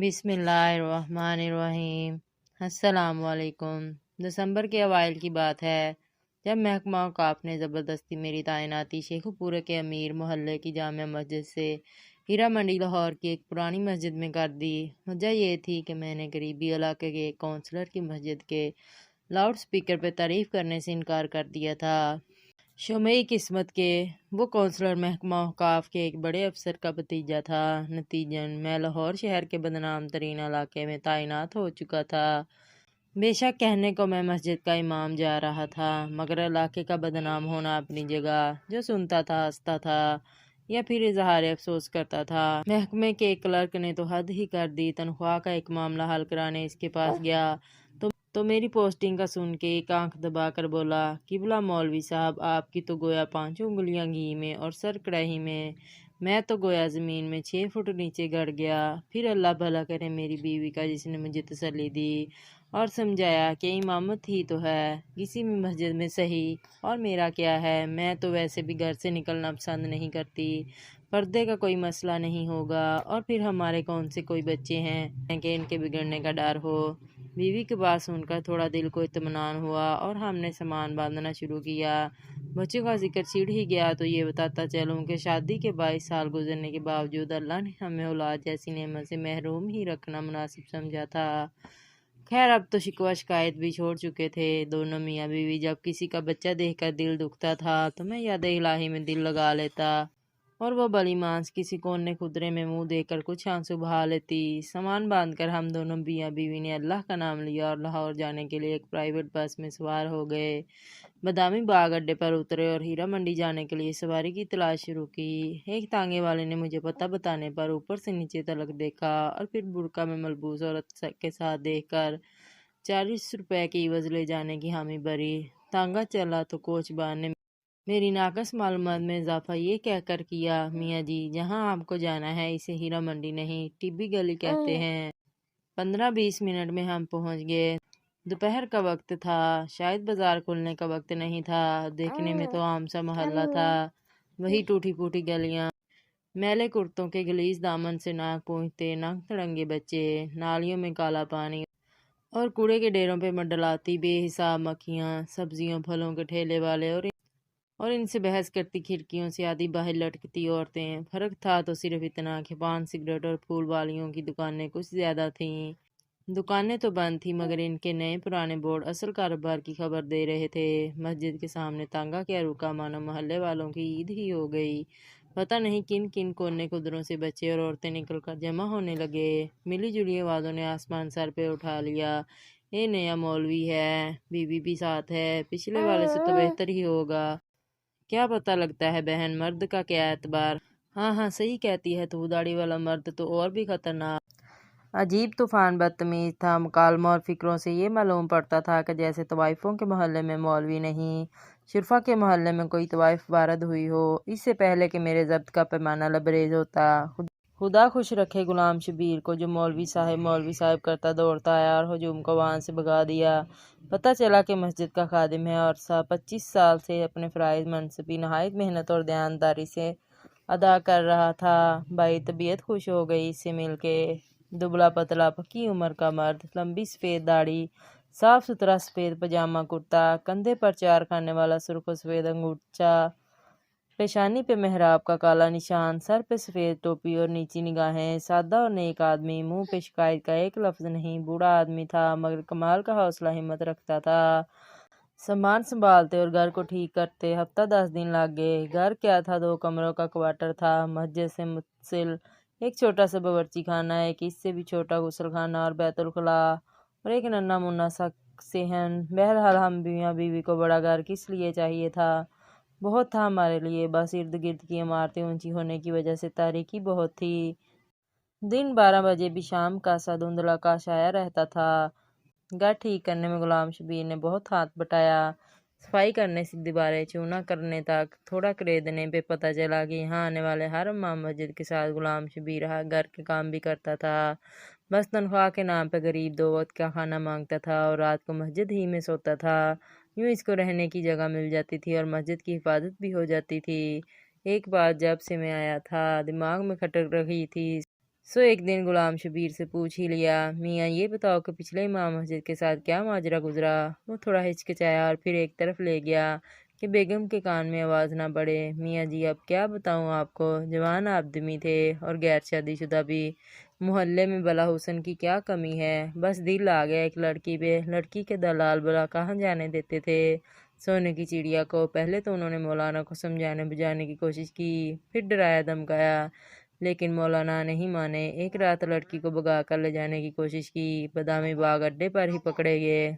بسم اللہ الرحمن الرحیم۔ السلام علیکم۔ دسمبر کے اوائل کی بات ہے جب محکمہ اوقاف نے زبردستی میری تعیناتی شیخو پورہ کے امیر محلے کی جامع مسجد سے ہیرا منڈی لاہور کی ایک پرانی مسجد میں کر دی۔ وجہ یہ تھی کہ میں نے قریبی علاقے کے ایک کونسلر کی مسجد کے لاؤڈ سپیکر پہ تعریف کرنے سے انکار کر دیا تھا۔ شومیری قسمت کے وہ کونسلر محکمہ اوقاف کے ایک بڑے افسر کا بھتیجا تھا۔ نتیجن میں لاہور شہر کے بدنام ترین علاقے میں تعینات ہو چکا تھا۔ بے شک کہنے کو میں مسجد کا امام جا رہا تھا، مگر علاقے کا بدنام ہونا اپنی جگہ۔ جو سنتا تھا ہنستا تھا یا پھر اظہار افسوس کرتا تھا۔ محکمے کے ایک کلرک نے تو حد ہی کر دی۔ تنخواہ کا ایک معاملہ حل کرانے اس کے پاس گیا تو میری پوسٹنگ کا سن کے ایک آنکھ دبا کر بولا، قبلہ مولوی صاحب، آپ کی تو گویا 5 انگلیاں گھی میں اور سر کڑاہی میں تو گویا زمین میں 6 فٹ نیچے گڑ گیا۔ پھر اللہ بھلا کرے میری بیوی کا، جس نے مجھے تسلی دی اور سمجھایا کہ امامت ہی تو ہے کسی بھی مسجد میں صحیح، اور میرا کیا ہے، میں تو ویسے بھی گھر سے نکلنا پسند نہیں کرتی، پردے کا کوئی مسئلہ نہیں ہوگا، اور پھر ہمارے کون سے کوئی بچے ہیں کہ ان کے بگڑنے کا ڈر ہو۔ بیوی کی بات سن کر تھوڑا دل کو اطمینان ہوا اور ہم نے سامان باندھنا شروع کیا۔ بچوں کا ذکر چھڑ ہی گیا تو یہ بتاتا چلوں کہ شادی کے 22 سال گزرنے کے باوجود اللہ نے ہمیں اولاد جیسی نعمت سے محروم ہی رکھنا مناسب سمجھا تھا۔ خیر اب تو شکوہ شکایت بھی چھوڑ چکے تھے دونوں میاں بیوی۔ جب کسی کا بچہ دیکھ کر دل دکھتا تھا تو میں یاد الہی میں دل لگا لیتا اور وہ بلی مانس کسی کونے خدرے میں منہ دے کر کچھ آنسو بہا لیتی۔ سامان باندھ کر ہم دونوں میاں بیوی نے اللہ کا نام لیا اور لاہور جانے کے لیے ایک پرائیویٹ بس میں سوار ہو گئے۔ بادامی باغ اڈے پر اترے اور ہیرا منڈی جانے کے لیے سواری کی تلاش شروع کی۔ ایک تانگے والے نے مجھے پتہ بتانے پر اوپر سے نیچے تلک دیکھا اور پھر برقع میں ملبوس عورت کے ساتھ دیکھ کر 40 روپے کی عوض لے جانے کی حامی بھری۔ تانگا چلا تو کوچ بان نے میری ناقص معلومات میں اضافہ یہ کہہ کر کیا، میاں جی جہاں آپ کو جانا ہے اسے ہیرا منڈی نہیں ٹبی گلی کہتے ہیں۔ 15-20 منٹ میں ہم پہنچ گئے۔ دوپہر کا وقت تھا، شاید بازار کھلنے کا وقت نہیں تھا۔ دیکھنے میں تو عام سا محلہ تھا، وہی ٹوٹی پھوٹی گلیاں، میلے کرتوں کے غلیظ دامن سے ناک پونچھتے ننگ تڑنگے بچے، نالیوں میں کالا پانی اور کوڑے کے ڈھیروں پہ منڈلاتی بے حساب مکھیاں، سبزیوں پھلوں کے ٹھیلے والے اور ان سے بحث کرتی کھڑکیوں سے آدھی باہر لٹکتی عورتیں۔ فرق تھا تو صرف اتنا کہ پان سگریٹ اور پھول والیوں کی دکانیں کچھ زیادہ تھیں۔ دکانیں تو بند تھیں مگر ان کے نئے پرانے بورڈ اصل کاروبار کی خبر دے رہے تھے۔ مسجد کے سامنے تانگا کیا رکا مانو محلے والوں کی عید ہی ہو گئی۔ پتہ نہیں کن کن کونے خدروں سے بچے اور عورتیں نکل کر جمع ہونے لگے۔ ملی جلی آوازوں نے آسمان سر پہ اٹھا لیا۔ اے نیا مولوی ہے، بیوی بھی ساتھ ہے، پچھلے والے سے تو بہتر ہی ہوگا۔ کیا پتہ لگتا ہے بہن، مرد کا کیا اعتبار۔ ہاں صحیح کہتی ہے تو، داڑھی والا مرد تو اور بھی خطرناک۔ عجیب طوفان بدتمیز تھا۔ مکالموں اور فکروں سے یہ معلوم پڑتا تھا کہ جیسے طوائفوں کے محلے میں مولوی نہیں، شرفا کے محلے میں کوئی طوائف وارد ہوئی ہو۔ اس سے پہلے کہ میرے ضبط کا پیمانہ لبریز ہوتا، خدا خوش رکھے غلام شبیر کو جو مولوی صاحب کرتا دوڑتا آیا اور ہجوم کو وہاں سے بھگا دیا۔ پتہ چلا کہ مسجد کا خادم ہے اور 25 سال سے اپنے فرائض منصبی نہایت محنت اور دیانتداری سے ادا کر رہا تھا۔ بھائی طبیعت خوش ہو گئی اس سے مل کے۔ دبلا پتلا پکی عمر کا مرد، لمبی سفید داڑھی، صاف ستھرا سفید پاجامہ کرتا، کندھے پر 4 خانے والا سرخ و سفید انگوچھا، پیشانی پہ محراب کا کالا نشان، سر پہ سفید ٹوپی اور نیچی نگاہیں، سادہ اور نیک آدمی، منہ پہ شکایت کا ایک لفظ نہیں۔ بوڑھا آدمی تھا مگر کمال کا حوصلہ ہمت رکھتا تھا۔ سامان سنبھالتے اور گھر کو ٹھیک کرتے ہفتہ 10 دن لگ گئے۔ گھر کیا تھا، 2 کمروں کا کوارٹر تھا، مسجد سے متصل ایک چھوٹا سا باورچی خانہ، ایک اس سے بھی چھوٹا غسل خانہ اور بیت الخلاء، اور ایک ننھا منا سا صحن۔ بہرحال ہم میاں بیوی کو بڑا گھر کس لیے چاہیے تھا، بہت تھا ہمارے لیے، بس ارد گرد کی عمارتیں اونچی ہونے کی وجہ سے تاریکی بہت تھی۔ دن 12 بجے بھی شام کا سا دھندلا کا چھایا رہتا تھا۔ گھر ٹھیک کرنے میں غلام شبیر نے بہت ہاتھ بٹایا، صفائی کرنے سے دیواریں چونا کرنے تک۔ تھوڑا کریدنے پہ پتہ چلا کہ یہاں آنے والے ہر امام مسجد کے ساتھ غلام شبیر گھر کے کام بھی کرتا تھا۔ بس تنخواہ کے نام پہ غریب 2 وقت کا کھانا مانگتا تھا اور رات کو مسجد ہی میں سوتا تھا۔ یوں اس کو رہنے کی جگہ مل جاتی تھی اور مسجد کی حفاظت بھی ہو جاتی تھی۔ ایک بات جب سے میں آیا تھا دماغ میں کھٹک رہی تھی، ایک دن غلام شبیر سے پوچھ ہی لیا، میاں یہ بتاؤ کہ پچھلے امام مسجد کے ساتھ کیا ماجرا گزرا؟ وہ تھوڑا ہچکچایا اور پھر ایک طرف لے گیا کہ بیگم کے کان میں آواز نہ پڑے۔ میاں جی اب کیا بتاؤں آپ کو، جوان آدمی تھے اور غیر شادی شدہ بھی، محلے میں بلا حسن کی کیا کمی ہے، بس دل آ گیا ایک لڑکی پہ، لڑکی کے دلال بلا کہاں جانے دیتے تھے سونے کی چڑیا کو۔ پہلے تو انہوں نے مولانا کو سمجھانے بجھانے کی کوشش کی، پھر ڈرایا دھمکایا، لیکن مولانا نہیں مانے۔ ایک رات لڑکی کو بھگا کر لے جانے کی کوشش کی، بادامی باغ اڈے پر ہی پکڑے گئے۔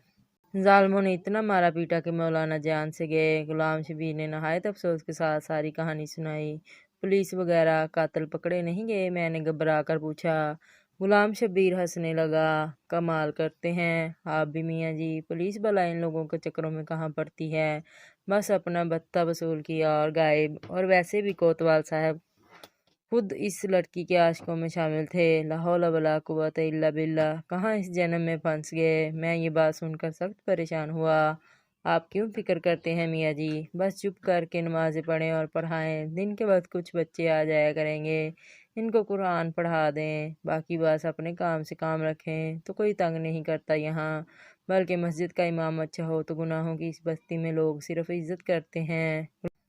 ظالموں نے اتنا مارا پیٹا کہ مولانا جان سے گئے۔ غلام شبیر نے نہایت افسوس کے ساتھ ساری کہانی سنائی۔ پولیس وغیرہ قاتل پکڑے نہیں گئے؟ میں نے گھبرا کر پوچھا۔ غلام شبیر ہنسنے لگا، کمال کرتے ہیں آپ بھی میاں جی، پولیس بلا ان لوگوں کے چکروں میں کہاں پڑتی ہے، بس اپنا بھتہ وصول کیا اور غائب۔ اور ویسے بھی کوتوال صاحب خود اس لڑکی کے عاشقوں میں شامل تھے۔ لا حول ولا قوت الا باللہ، کہاں اس جنم میں پھنس گئے۔ میں یہ بات سن کر سخت پریشان ہوا۔ آپ کیوں فکر کرتے ہیں میاں جی، بس چپ کر کے نمازیں پڑھیں اور پڑھائیں، دن کے وقت کچھ بچے آ جایا کریں گے، ان کو قرآن پڑھا دیں، باقی بس اپنے کام سے کام رکھیں تو کوئی تنگ نہیں کرتا یہاں، بلکہ مسجد کا امام اچھا ہو تو گناہوں کی اس بستی میں لوگ صرف عزت کرتے ہیں۔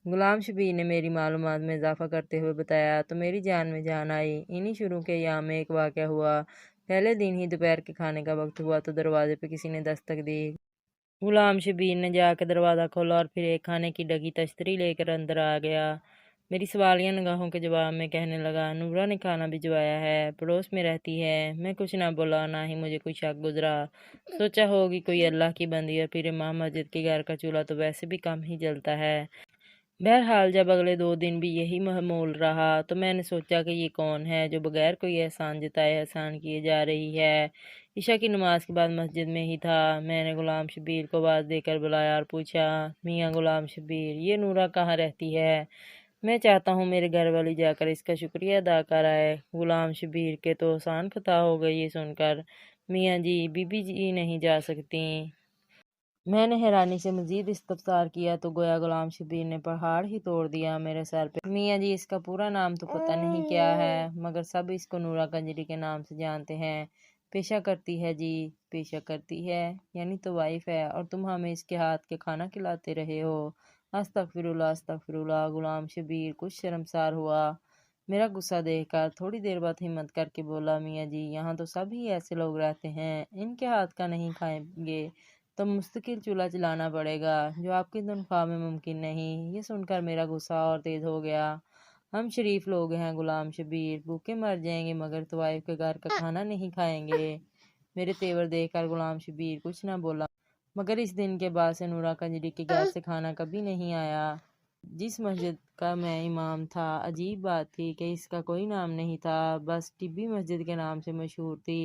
غلام شبیر نے میری معلومات میں اضافہ کرتے ہوئے بتایا تو میری جان میں جان آئی۔ انہی شروع کے ایام میں ایک واقعہ ہوا۔ پہلے دن ہی دوپہر کے کھانے کا وقت ہوا تو دروازے پہ کسی نے دستک دی۔ غلام شبیر نے جا کے دروازہ کھولا اور پھر ایک کھانے کی ڈگی تشتری لے کر اندر آ گیا۔ میری سوالیہ نگاہوں کے جواب میں کہنے لگا، نورا نے کھانا بھجوایا ہے، پڑوس میں رہتی ہے۔ میں کچھ نہ بولا، نہ ہی مجھے کوئی شک گزرا، سوچا ہوگی کوئی اللہ کی بندی، اور پھر امام مسجد کے گھر کا چولہا تو ویسے بھی کم ہی جلتا ہے۔ بہرحال جب اگلے 2 دن بھی یہی معمول رہا تو میں نے سوچا کہ یہ کون ہے جو بغیر کوئی احسان جتائے احسان کیے جا رہی ہے۔ عشاء کی نماز کے بعد مسجد میں ہی تھا۔ میں نے غلام شبیر کو آواز دے کر بلایا اور پوچھا، میاں غلام شبیر، یہ نورا کہاں رہتی ہے؟ میں چاہتا ہوں میرے گھر والی جا کر اس کا شکریہ ادا کر آئے۔ غلام شبیر کے تو آسان خطا ہو گئی یہ سن کر، میاں جی بی بی جی نہیں جا سکتی؟ میں نے حیرانی سے مزید استفسار کیا تو گویا غلام شبیر نے پہاڑ ہی توڑ دیا میرے سر پہ۔ میاں جی اس کا پورا نام تو پتہ نہیں کیا ہے، مگر سب اس کو نورا کنجری کے نام سے جانتے ہیں۔ پیشہ کرتی ہے جی، پیشہ کرتی ہے یعنی تو وائف ہے، اور تم ہمیں اس کے ہاتھ کے کھانا کھلاتے رہے ہو۔ استغفر اللہ استغفر اللہ۔ غلام شبیر کچھ شرمسار ہوا میرا غصہ دیکھ کر، تھوڑی دیر بعد ہمت کر کے بولا، میاں جی یہاں تو سب ہی ایسے لوگ رہتے ہیں، ان کے ہاتھ کا نہیں کھائیں گے تو مستقل چولہا چلانا پڑے گا، جو آپ کی تنخواہ میں ممکن نہیں۔ یہ سن کر میرا غصہ اور تیز ہو گیا۔ ہم شریف لوگ ہیں غلام شبیر، بھوکے مر جائیں گے مگر طوائف کے گھر کا کھانا نہیں کھائیں گے۔ میرے تیور دیکھ کر غلام شبیر کچھ نہ بولا، مگر اس دن کے بعد سے نورا کنجری کے گھر سے کھانا کبھی نہیں آیا۔ جس مسجد کا میں امام تھا، عجیب بات تھی کہ اس کا کوئی نام نہیں تھا، بس ٹبی مسجد کے نام سے مشہور تھی۔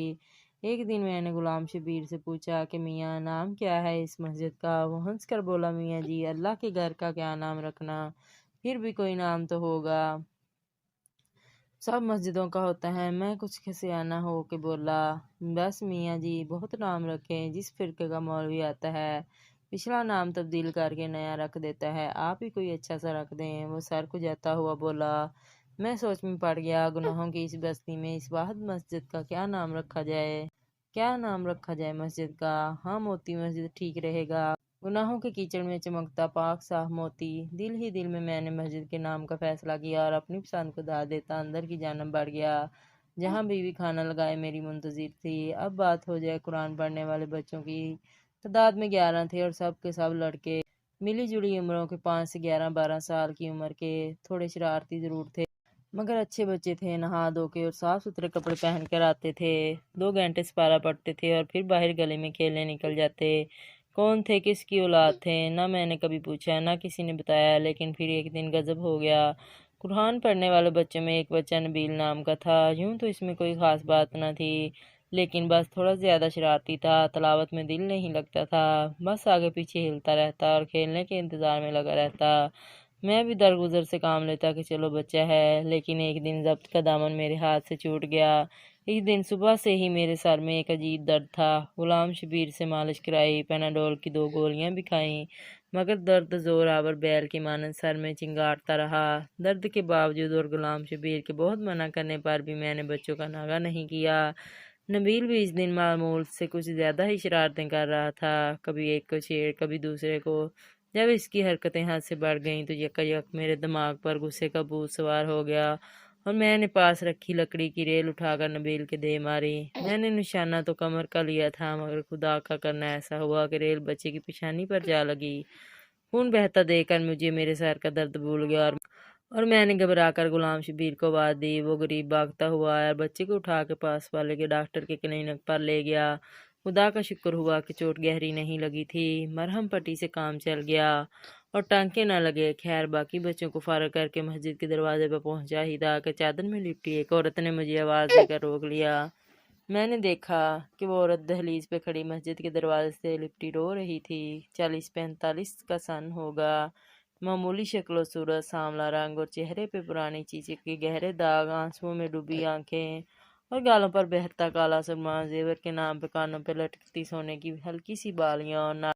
ایک دن میں نے غلام شبیر سے پوچھا کہ میاں نام کیا ہے اس مسجد کا؟ وہ ہنس کر بولا، میاں جی اللہ کے گھر کا کیا نام رکھنا، پھر بھی کوئی نام تو ہوگا، سب مسجدوں کا ہوتا ہے۔ میں کچھ خسیانہ ہو کے بولا، بس میاں جی بہت نام رکھیں، جس فرقے کا مولوی آتا ہے پچھلا نام تبدیل کر کے نیا رکھ دیتا ہے، آپ ہی کوئی اچھا سا رکھ دیں۔ وہ سر کھجاتا ہوا بولا۔ میں سوچ میں پڑ گیا، گناہوں کی اس بستی میں اس واحد مسجد کا کیا نام رکھا جائے؟ کیا نام رکھا جائے مسجد کا؟ ہاں موتی مسجد ٹھیک رہے گا، گناہوں کے کیچڑ میں چمکتا پاک صاف موتی۔ دل ہی دل میں نے مسجد کے نام کا فیصلہ کیا اور اپنی پسند کو داد دیتا اندر کی جانب بڑھ گیا، جہاں بیوی کھانا لگائے میری منتظر تھی۔ اب بات ہو جائے قرآن پڑھنے والے بچوں کی، تعداد میں 11 تھے اور سب کے سب لڑکے، ملی جلی عمروں کے، 5 سے 11-12 سال کی عمر کے، تھوڑے شرارتی ضرور تھے مگر اچھے بچے تھے، نہا دھو کے اور صاف ستھرے کپڑے پہن کر آتے تھے، 2 گھنٹے سپارہ پڑھتے تھے اور پھر باہر گلی میں کھیلنے نکل جاتے۔ کون تھے، کس کی اولاد تھے، نہ میں نے کبھی پوچھا نہ کسی نے بتایا، لیکن پھر ایک دن غضب ہو گیا۔ قرآن پڑھنے والے بچوں میں ایک بچہ نبیل نام کا تھا، یوں تو اس میں کوئی خاص بات نہ تھی، لیکن بس تھوڑا زیادہ شرارتی تھا، تلاوت میں دل نہیں لگتا تھا، بس آگے پیچھے ہلتا رہتا اور کھیلنے کے انتظار میں لگا رہتا۔ میں بھی درگزر سے کام لیتا کہ چلو بچہ ہے، لیکن ایک دن ضبط کا دامن میرے ہاتھ سے چھوٹ گیا۔ اس دن صبح سے ہی میرے سر میں ایک عجیب درد تھا۔ غلام شبیر سے مالش کرائی، پیناڈول کی 2 گولیاں بھی کھائیں، मगर दर्द जोर आवर बैल के मानन सर में चिंगारता रहा। दर्द के बावजूद और गुलाम शबीर के बहुत मना करने पर भी मैंने बच्चों का नागा नहीं किया। नबील भी इस दिन मामूल से कुछ ज्यादा ही शरारतें कर रहा था, कभी एक को छेड़ कभी दूसरे को। जब इसकी हरकतें हद से बढ़ गईं तो यकायक मेरे दिमाग पर गुस्से का भूत सवार हो गया और मैंने पास रखी लकड़ी की रेल उठाकर नबील के दे मारी। मैंने निशाना तो कमर का लिया था, मगर खुदा का करना ऐसा हुआ कि रेल बच्चे की पेशानी पर जा लगी। खून बहता देखकर मुझे मेरे सर का दर्द भूल गया और मैंने घबराकर गुलाम शबीर को आवाज दी। वो गरीब भागता हुआ आया और बच्चे को उठा के पास वाले के डॉक्टर के क्लिनिक पर ले गया। खुदा का शुक्र हुआ कि चोट गहरी नहीं लगी थी। मरहम पट्टी से काम चल गया और टांके न लगे। खैर बाकी बच्चों को फारग करके मस्जिद के दरवाजे पर पहुंचा ही था कि चादर में लिपटी एक औरत ने मुझे आवाज देकर रोक लिया। मैंने देखा कि वो औरत दहलीज पे खड़ी मस्जिद के दरवाजे से लिपटी रो रही थी। 40-45 का सन होगा। मामूली शक्ल सूरत, सांवला रंग और चेहरे पे पुरानी चीज़ के गहरे दाग, आंसुओं में डूबी आंखें और गालों पर बहता काला सुरमा। जेवर के नाम पे कानों पे लटकती सोने की हल्की सी बालियां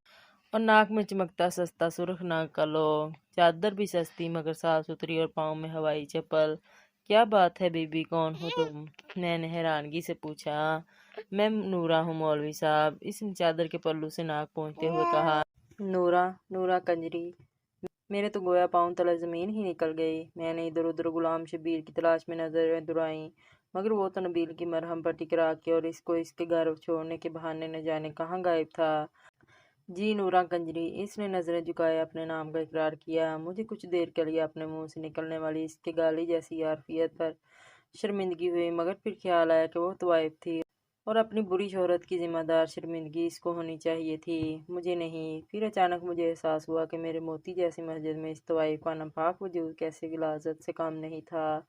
और नाक में चमकता सस्ता सुर्ख नाक का लौंग। चादर भी सस्ती मगर साफ सुथरी और पाँव में हवाई चप्पल। क्या बात है बीबी, कौन हो तुम? मैंने हैरानगी से पूछा। मैं नूरा हूँ मौलवी साहब, इसने चादर के पल्लू से नाक पोंछते हुए कहा। नूरा? नूरा कंजरी? मेरे तो गोया पाँव तले ज़मीन ही निकल गई। मैंने इधर उधर गुलाम शबीर की तलाश में नजरें दौड़ाईं, मगर वो तो नबील की मरहम पट्टी करा के और इसको इसके घर छोड़ने के बहाने न जाने कहाँ गायब था। जी नूरा कंजरी, इसने नजरें झुकाए अपने नाम का इकरार किया। मुझे कुछ देर के लिए अपने मुंह से निकलने वाली इसके गाली जैसी यारफियत पर शर्मिंदगी हुई, मगर फिर ख्याल आया कि वो तो वाइफ थी और अपनी बुरी शोहरत की जिम्मेदार शर्मिंदगी इसको होनी चाहिए थी, मुझे नहीं। फिर अचानक मुझे एहसास हुआ कि मेरे मोती जैसी मस्जिद में इस तवाइफ का नापाक वजूद कैसे गिलाजत से काम नहीं था।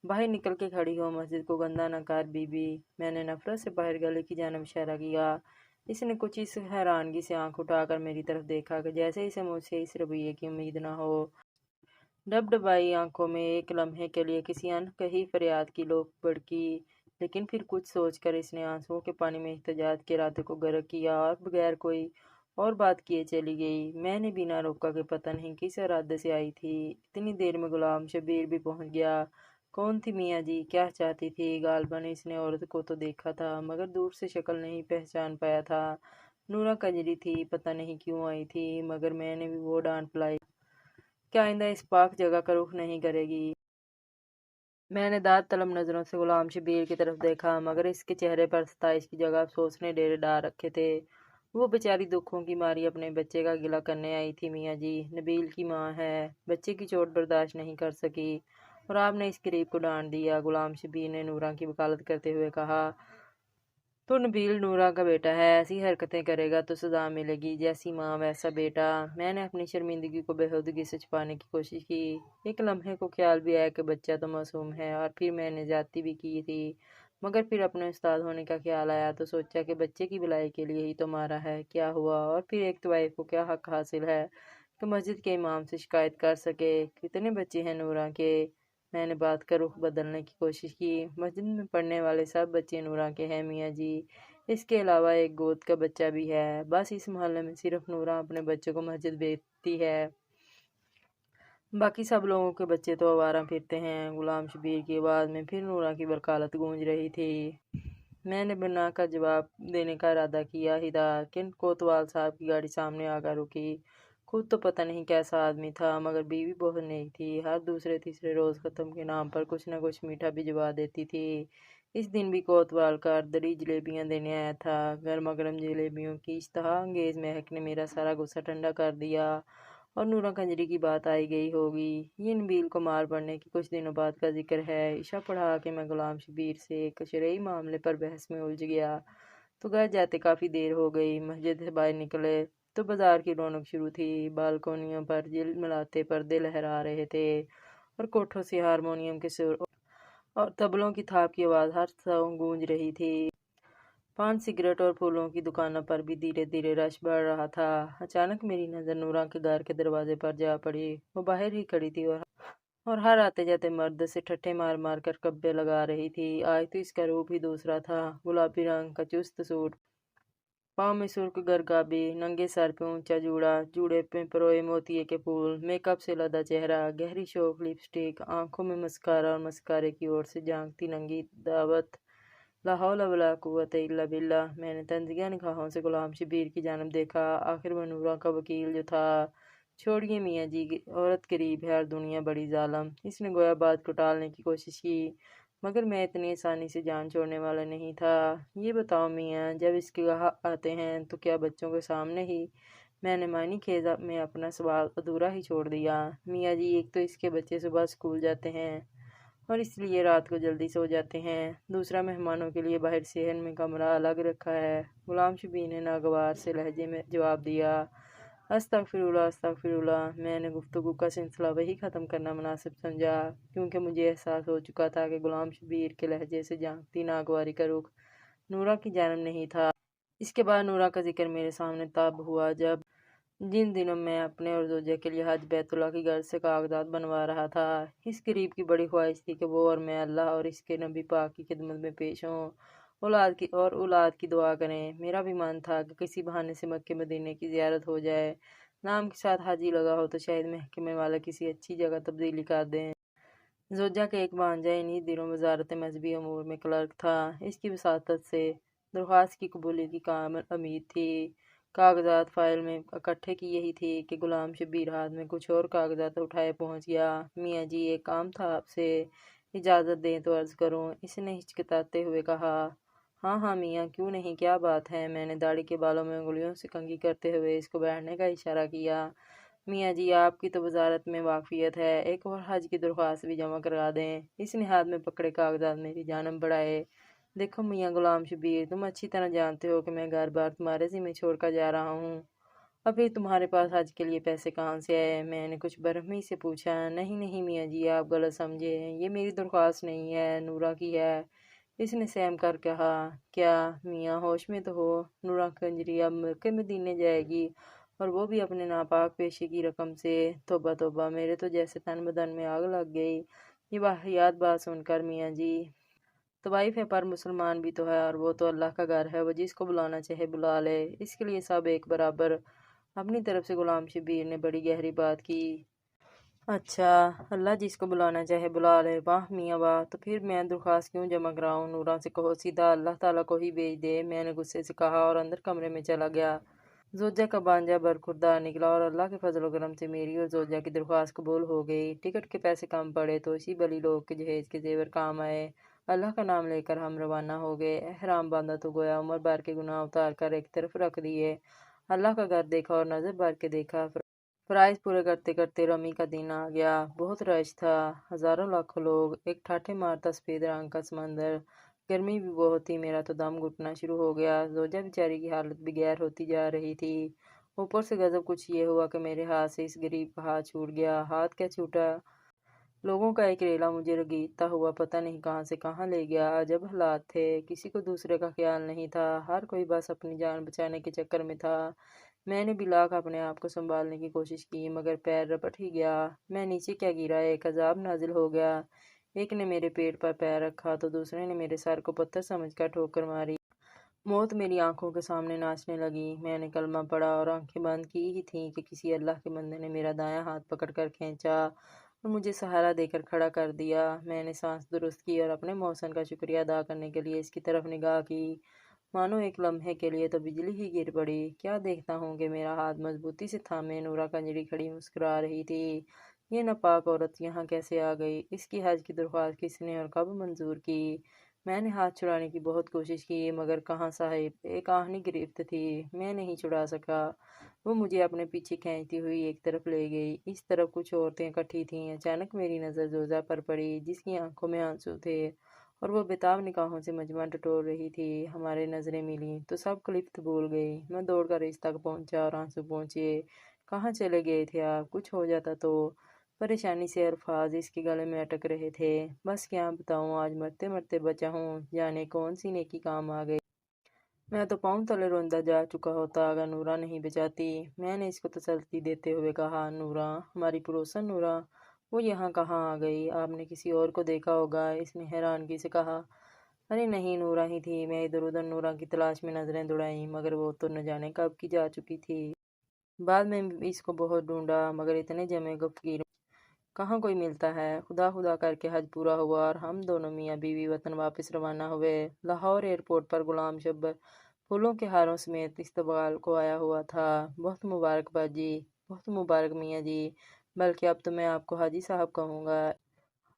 बाहर निकल के खड़ी हो, मस्जिद को गंदा न कर बीबी। मैंने नफरत से बाहर गले की जानब इशारा किया। इसने कुछ इस हैरानगी से आंख उठाकर मेरी तरफ देखा कि जैसे इसे मुझसे इस रवैये की उम्मीद न हो। डबडबाई आंखों में एक लम्हे के लिए किसी अनकही फरियाद की लोक भड़की, लेकिन फिर कुछ सोचकर इसने आंसुओं के पानी में एहतजाज के इरादे को गर्क किया और बगैर कोई और बात किए चली गई। मैंने बिना रोका कि पता नहीं किस इरादे से आई थी। इतनी देर में गुलाम शबीर भी पहुंच गया। कौन थी मियाँ जी, क्या चाहती थी? गालबन इसने औरत को तो देखा था, मगर दूर से शक्ल नहीं पहचान पाया था। नूरा कजरी थी, पता नहीं क्यों आई थी, मगर मैंने भी वो डांट पलाई कि आइंदा इस पाक जगह का रुख नहीं करेगी। मैंने दाद तलब नजरों से गुलाम शबीर की तरफ देखा, मगर इसके चेहरे पर सताइश की जगह अफसोस ने डेरे डाल रखे थे। वो बेचारी दुखों की मारी अपने बच्चे का गिला करने आई थी मियाँ जी। नबील की माँ है, बच्चे की चोट बर्दाश्त नहीं कर सकी और आपने इस गरीब को डांट दिया। गुलाम शबीर ने नूरा की वकालत करते हुए कहा। तो नबील नूरा का बेटा है, ऐसी हरकतें करेगा तो सजा मिलेगी, जैसी माँ वैसा बेटा। मैंने अपनी शर्मिंदगी को बेहूदगी से छुपाने की कोशिश की। एक लम्हे को ख्याल भी आया कि बच्चा तो मासूम है और फिर मैंने ज्यादती भी की थी, मगर फिर अपने उस्ताद होने का ख्याल आया तो सोचा कि बच्चे की भलाई के लिए ही तो मारा है, क्या हुआ। और फिर एक तवाइफ को क्या हक हासिल है कि मस्जिद के इमाम से शिकायत कर सके? कितने बच्चे हैं नूरा के? मैंने बात का रुख बदलने की कोशिश की। मस्जिद में पढ़ने वाले सब बच्चे नूरा के हैं मियाँ जी, इसके अलावा एक गोद का बच्चा भी है। बस इस मोहल्ले में सिर्फ नूरा अपने बच्चों को मस्जिद भेजती है, बाकी सब लोगों के बच्चे तो आवारा फिरते हैं। गुलाम शबीर की आवाज़ में फिर नूरा की वकालत गूंज रही थी। मैंने बिना का जवाब देने का इरादा किया ही था कि कोतवाल साहब की गाड़ी सामने आकर रुकी। खुद तो पता नहीं कैसा आदमी था, मगर बीवी बहुत नेक थी। हर दूसरे तीसरे रोज़ ख़त्म के नाम पर कुछ न कुछ मीठा भिजवा देती थी। इस दिन भी कोतवाल का दरी जलेबियाँ देने आया था। गर्मा गर्म जलेबियों की इश्तहा अंगेज़ महक ने मेरा सारा गुस्सा ठंडा कर दिया और नूरा कंजरी की बात आई गई होगी। ये नबील को मार पड़ने के कुछ दिनों बाद का जिक्र है। इशा पढ़ा के मैं गुलाम शबीर से एक शरई मामले पर बहस में उलझ गया तो घर जाते काफ़ी देर हो गई। मस्जिद से बाहर निकले तो बाजार की रौनक शुरू थी। बालकोनियों पर झिलमिलाते पर्दे लहरा रहे थे और कोठों से हारमोनियम के सुर और तबलों की थाप की आवाज़ हर सौ गूंज रही थी। पान, सिगरेट और फूलों की दुकानों पर भी धीरे धीरे रश बढ़ रहा था। अचानक मेरी नज़र नूरा के घर के दरवाजे पर जा पड़ी। वो बाहर ही खड़ी थी और हर आते जाते मर्द से ठट्ठे मार मार कर कब्बे लगा रही थी। आज तो इसका रूप ही दूसरा था। गुलाबी रंग का चुस्त सूट पाँव में सुर्ख गरगाबी, नंगे सर पे ऊंचा जूड़ा, जूड़े पे परोए मोतिये के फूल, मेकअप से लदा चेहरा, गहरी शौक लिपस्टिक, आंखों में मस्कारा और मस्कारे की ओर से झांकती नंगी दावत। ला हौला वला कुव्वत इल्ला बिल्लाह। मैंने तंजिया निगाहों से गुलाम शबीर की जानब देखा। आखिर वो नूरा का वकील जो था। छोड़िए मियाँ जी, औरत करीब है और दुनिया बड़ी जालम। इसने गोया बात को टालने की कोशिश की, मगर मैं इतनी आसानी से जान छोड़ने वाला नहीं था। ये बताओ मियाँ, जब इसके गाह आते हैं तो क्या बच्चों के सामने ही? मैंने मानी खेजा में अपना सवाल अधूरा ही छोड़ दिया। मियाँ जी, एक तो इसके बच्चे सुबह स्कूल जाते हैं और इसलिए रात को जल्दी सो जाते हैं। दूसरा, मेहमानों के लिए बाहर सेहन में कमरा अलग रखा है। गुलाम शबीर ने नागवार से लहजे में जवाब दिया। अस्तगफिरुल्लाह अस्तगफिरुल्लाह। मैंने गुफ्तगू का सिलसिला वही ख़त्म करना मुनासिब समझा, क्योंकि मुझे एहसास हो चुका था कि गुलाम शबीर के लहजे से झांकती नागवारी का रुख नूरा की जानब नहीं था। इसके बाद नूरा का जिक्र मेरे सामने तब हुआ जब जिन दिनों मैं अपने और जोजा के लिए हज बैतुल्लाह की गर्ज से कागजात बनवा रहा था। इस करीब की बड़ी ख्वाहिश थी कि वो और मैं अल्लाह और इसके नबी पाक की खिदमत में पेश हों, औलाद की दुआ करें। मेरा भी मन था कि किसी बहाने से मक्के मदीने की ज़ियारत हो जाए। नाम के साथ हाजी लगा हो तो शायद महकमे वाला किसी अच्छी जगह तब्दीली कर दें। जोजा का एक भांजा इन्हीं दिनों वजारत मजहबी अमूर में क्लर्क था। इसकी वसातत से दरख्वास्त की कबूली की कामिल उम्मीद थी। कागजात फाइल में इकट्ठे की यही थी कि गुलाम शबीर हाथ में कुछ और कागजात उठाए पहुंच गया। मियाँ जी, एक काम था आपसे, इजाज़त दें तो अर्ज़ करूं। इसने हिचकिताते हुए कहा। हाँ हाँ मियाँ, क्यों नहीं, क्या बात है? मैंने दाढ़ी के बालों में उंगलियों से कंघी करते हुए इसको बैठने का इशारा किया। मियाँ जी, आपकी तो वजारत में वाकफियत है, एक और हज की दरख्वास्त भी जमा करवा दें। इसने हाथ में पकड़े कागजात मेरी जानब बढ़ाए। देखो मियाँ गुलाम शबीर, तुम अच्छी तरह जानते हो कि मैं घर बार तुम्हारे ज़िम्मे छोड़कर जा रहा हूँ। अब फिर तुम्हारे पास हज के लिए पैसे कहाँ से आए? मैंने कुछ बरहमी से पूछा। नहीं नहीं मियाँ जी, आप गलत समझे, ये मेरी दरख्वास्त नहीं है, नूरा की है। इसने सहम कर कहा। क्या मियाँ, होश में तो हो? नूरा कंजरी अब मक्के मदीने जाएगी, और वो भी अपने नापाक पेशे की रकम से? तौबा तौबा, मेरे तो जैसे तन बदन में आग लग गई ये वाहियात बात सुनकर। मियाँ जी, तवाइफ है पर मुसलमान भी तो है, और वो तो अल्लाह का घर है, वो जिसको बुलाना चाहे बुला ले, इसके लिए सब एक बराबर। अपनी तरफ से गुलाम शबीर ने बड़ी गहरी बात की। अच्छा, अल्लाह जिसको बुलाना चाहे बुला ले, वाह मियाँ वाह, तो फिर मैं दरख्वास्त क्यों जमा कराऊँ? नूरा से कहो सीधा अल्लाह ताला को ही भेज दे, मैंने गुस्से से कहा और अंदर कमरे में चला गया। जोजा का बांजा बरखुरदार निकला और अल्लाह के फजल करम से मेरी और जोजा की दरख्वास्त कबूल हो गई। टिकट के पैसे कम पड़े तो इसी बली लोग के जहेज के जेवर काम आए। अल्लाह का नाम लेकर हम रवाना हो गए। एहराम बांधा तो गोया उम्र भर के गुनाह उतार कर एक तरफ रख दिए। अल्लाह का घर देखा और नजर भर के देखा। फ़राइज़ पूरे करते करते रमी का दिन आ गया। बहुत रश था, हज़ारों लाखों लोग, एक ठाठे मारता सफ़ेद रंग का समंदर। गर्मी भी बहुत थी, मेरा तो दम घुटना शुरू हो गया। जोजा बेचारी की हालत बेगैर होती जा रही थी। ऊपर से गजब कुछ ये हुआ कि मेरे हाथ से इस गरीब का हाथ छूट गया। हाथ क्या छूटा, लोगों का एक रेला मुझे रगीदता हुआ पता नहीं कहाँ से कहाँ ले गया। अजब हालात थे, किसी को दूसरे का ख्याल नहीं था, हर कोई बस अपनी जान बचाने के चक्कर में था। मैंने भी लाख अपने आप को संभालने की कोशिश की, मगर पैर रपट ही गया। मैं नीचे क्या गिरा, एक अजाब नाजिल हो गया। एक ने मेरे पेट पर पैर रखा तो दूसरे ने मेरे सर को पत्थर समझकर ठोकर मारी। मौत मेरी आंखों के सामने नाचने लगी। मैंने कलमा पढ़ा और आंखें बंद की ही थीं कि किसी अल्लाह के बंदे ने मेरा दायां हाथ पकड़कर खींचा और मुझे सहारा देकर खड़ा कर दिया। मैंने सांस दुरुस्त की और अपने मौसन का शुक्रिया अदा करने के लिए इसकी तरफ निगाह की। मानो एक लम्हे के लिए तो बिजली ही गिर पड़ी। क्या देखता हूँ कि मेरा हाथ मजबूती से थामे नूरा कंजरी खड़ी मुस्कुरा रही थी। ये नापाक औरत यहाँ कैसे आ गई? इसकी हज की दरख्वास्त किसने और कब मंजूर की? मैंने हाथ छुड़ाने की बहुत कोशिश की, मगर कहाँ साहिब, एक आहनी गिरफ्त थी, मैं नहीं छुड़ा सका। वो मुझे अपने पीछे खींचती हुई एक तरफ ले गई। इस तरफ कुछ औरतें इकट्ठी थीं। अचानक मेरी नज़र जोजा पर पड़ी, जिसकी आंखों में आंसू थे और वो बेताब निगाहों से मजमा टटोल रही थी। हमारे नज़रें मिली तो सब क्लिप्त भूल गई। मैं दौड़कर इस तक पहुंचा और आंसू पहुंचे। कहाँ चले गए थे आप? कुछ हो जाता तो? परेशानी से अल्फाज इसके गले में अटक रहे थे। बस क्या बताऊं, आज मरते मरते बचा हूँ, जाने कौन सी नेकी काम आ गई। मैं तो पाँव तले रोंदा जा चुका होता अगर नूरा नहीं बचाती। मैंने इसको तसल्ली देते हुए कहा, नूरा, हमारी पड़ोसन नूरा, वो यहाँ कहाँ आ गई? आपने किसी और को देखा होगा, इसने हैरानगी से कहा। अरे नहीं, नूरा ही थी। मैं इधर उधर नूरा की तलाश में नजरें दौड़ाई, मगर वो तो न जाने कब की जा चुकी थी। बाद में भी इसको बहुत ढूंढा, मगर इतने जमे गफकीर कहाँ कोई मिलता है। खुदा खुदा करके हज पूरा हुआ और हम दोनों मियाँ बीवी वतन वापस रवाना हुए। लाहौर एयरपोर्ट पर गुलाम शब्बर फूलों के हारों समेत इस्तकबाल को आया हुआ था। बहुत मुबारकबाद जी, बहुत मुबारक मियाँ जी, बल्कि अब तो मैं आपको हाजी साहब कहूँगा।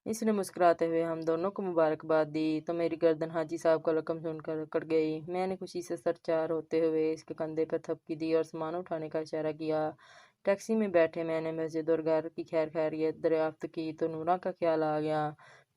इसने मुस्कुराते हुए हम दोनों को मुबारकबाद दी तो मेरी गर्दन हाजी साहब का लकम सुनकर अकड़ गई। मैंने खुशी से सरचार होते हुए इसके कंधे पर थपकी दी और सामान उठाने का इशारा किया। टैक्सी में बैठे मैंने मस्जिद और घर की खैर खैरियत दरियाफ्त की तो नूरा का ख्याल आ गया।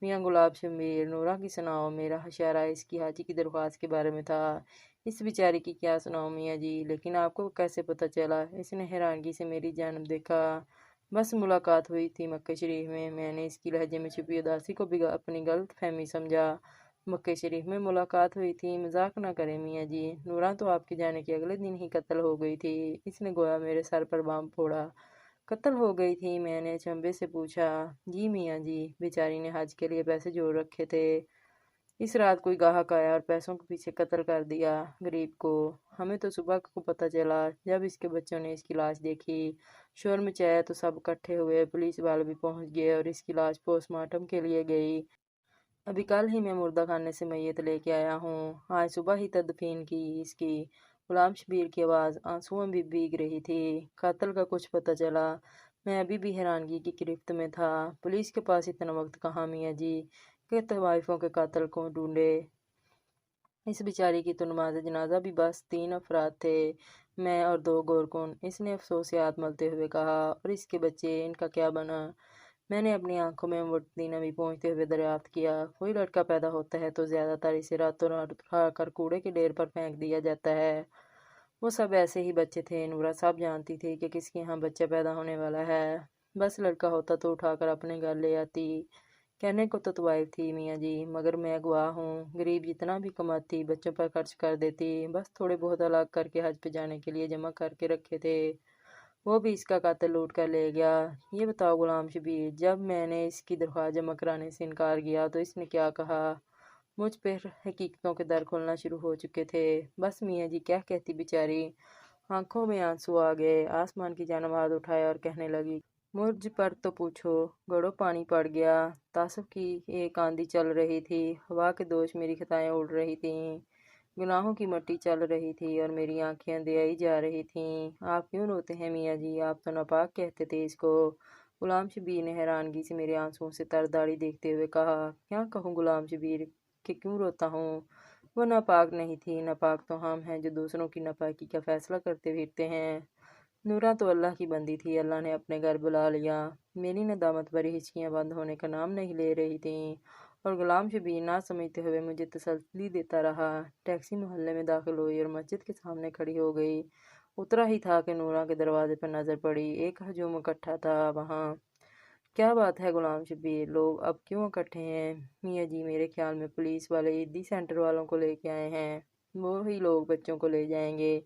मियाँ गुलाब शमीर, नूरा की सुनाओ। मेरा इशारा इसकी हाजी की दरख्वास्त के बारे में था। इस बेचारी की क्या सुनाओ मियाँ जी, लेकिन आपको कैसे पता चला? इसने हैरानगी से मेरी जानब देखा। बस मुलाकात हुई थी मक्के शरीफ में। मैंने इसकी लहजे में छुपी उदासी को भी अपनी गलत फहमी समझा। मक्के शरीफ में मुलाकात हुई थी? मजाक ना करें मियाँ जी, नूरा तो आपके जाने के अगले दिन ही कत्ल हो गई थी। इसने गोया मेरे सर पर बाम फोड़ा। कत्ल हो गई थी? मैंने चंबे से पूछा। जी मियाँ जी, बेचारी ने हज के लिए पैसे जोड़ रखे थे। इस रात कोई गाहक आया और पैसों के पीछे कत्ल कर दिया गरीब को। हमें तो सुबह को पता चला जब इसके बच्चों ने इसकी लाश देखी। शोर मचाया तो सब इकट्ठे हुए, पुलिस वाले भी पहुंच गए और इसकी लाश पोस्टमार्टम के लिए गई। अभी कल ही मैं मुर्दा खाने से मैयत लेके आया हूँ। आज सुबह ही तदफीन की इसकी। गुलाम शबीर की आवाज़ आंसुओं में भीग रही थी। कातिल का कुछ पता चला? मैं अभी भी हैरानगी की गिरफ्त में था। पुलिस के पास इतना वक्त कहाँ मियाँ जी, कि तवाइफों के कातिल को ढूंढे। इस बेचारी की तो नमाज जनाजा भी बस 3 अफराद थे, मैं और 2 गोरकुन। इसने अफसोसियात मलते हुए कहा। और इसके बच्चे, इनका क्या बना? मैंने अपनी आंखों में उमड़ती नमी पहुंचते हुए दरियाफ्त किया। कोई लड़का पैदा होता है तो ज्यादातर इसे रातों रात उठाकर कूड़े के ढेर पर फेंक दिया जाता है। वो सब ऐसे ही बच्चे थे। नूरा साहब जानती थी कि किसके यहाँ बच्चा पैदा होने वाला है। बस लड़का होता तो उठाकर अपने घर ले आती। कहने को तो तवाइफ थी मियाँ जी, मगर मैं गवाह हूँ, गरीब जितना भी कमाती बच्चों पर खर्च कर देती। बस थोड़े बहुत अलग करके हज पे जाने के लिए जमा करके रखे थे, वो भी इसका कातिल लूट कर ले गया। ये बताओ गुलाम शबीर, जब मैंने इसकी दरख्वास्त जमा कराने से इनकार किया तो इसने क्या कहा? मुझ पर हकीकतों के दर खुलना शुरू हो चुके थे। बस मियाँ जी क्या कहती बेचारी। आंखों में आंसू आ गए, आसमान की जानब हाथ उठाया और कहने लगी। मुझ पर तो पूछो, घड़ों पानी पड़ गया। तासुफ की एक आंधी चल रही थी, हवा के दोष मेरी खताएं उड़ रही थीं, गुनाहों की मट्टी चल रही थी और मेरी आंखें अंधियाई जा रही थीं। आप क्यों रोते हैं मियाँ जी? आप तो नापाक कहते थे इसको। गुलाम शबीर ने हैरानगी से मेरे आंसुओं से तर दाड़ी देखते हुए कहा। क्या कहूँ गुलाम शबीर कि क्यों रोता हूँ? वो नापाक नहीं थी, नापाक तो हम हैं जो दूसरों की नापाकी का फैसला करते फिरते हैं। नूरा तो अल्लाह की बंदी थी, अल्लाह ने अपने घर बुला लिया। मेरी नदामत भरी हिचकियां बंद होने का नाम नहीं ले रही थीं और गुलाम शबीर ना समझते हुए मुझे तसल्ली देता रहा। टैक्सी मोहल्ले में दाखिल हुई और मस्जिद के सामने खड़ी हो गई। उतरा ही था कि नूरा के दरवाजे पर नजर पड़ी। एक हजूम इकट्ठा था वहाँ। क्या बात है गुलाम शबीर, लोग अब क्यों इकट्ठे हैं? मियाँ जी, मेरे ख्याल में पुलिस वाले ईदी सेंटर वालों को लेके आए हैं। वो ही लोग बच्चों को ले जाएंगे।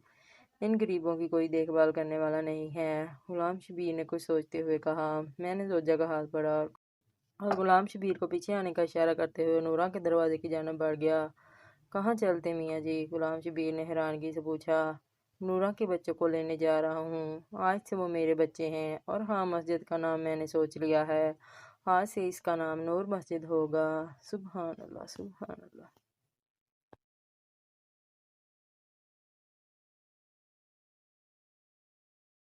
इन गरीबों की कोई देखभाल करने वाला नहीं है। गुलाम शबीर ने कुछ सोचते हुए कहा। मैंने जोजा का हाथ पकड़ा और गुलाम शबीर को पीछे आने का इशारा करते हुए नूरा के दरवाजे की जानब बढ़ गया। कहाँ चलते मियाँ जी? गुलाम शबीर ने हैरानगी से पूछा। नूरा के बच्चों को लेने जा रहा हूँ। आज से वो मेरे बच्चे हैं। और हाँ, मस्जिद का नाम मैंने सोच लिया है। आज से इसका नाम नूर मस्जिद होगा। सुबहान अल्लाह, सुबहान अल्लाह।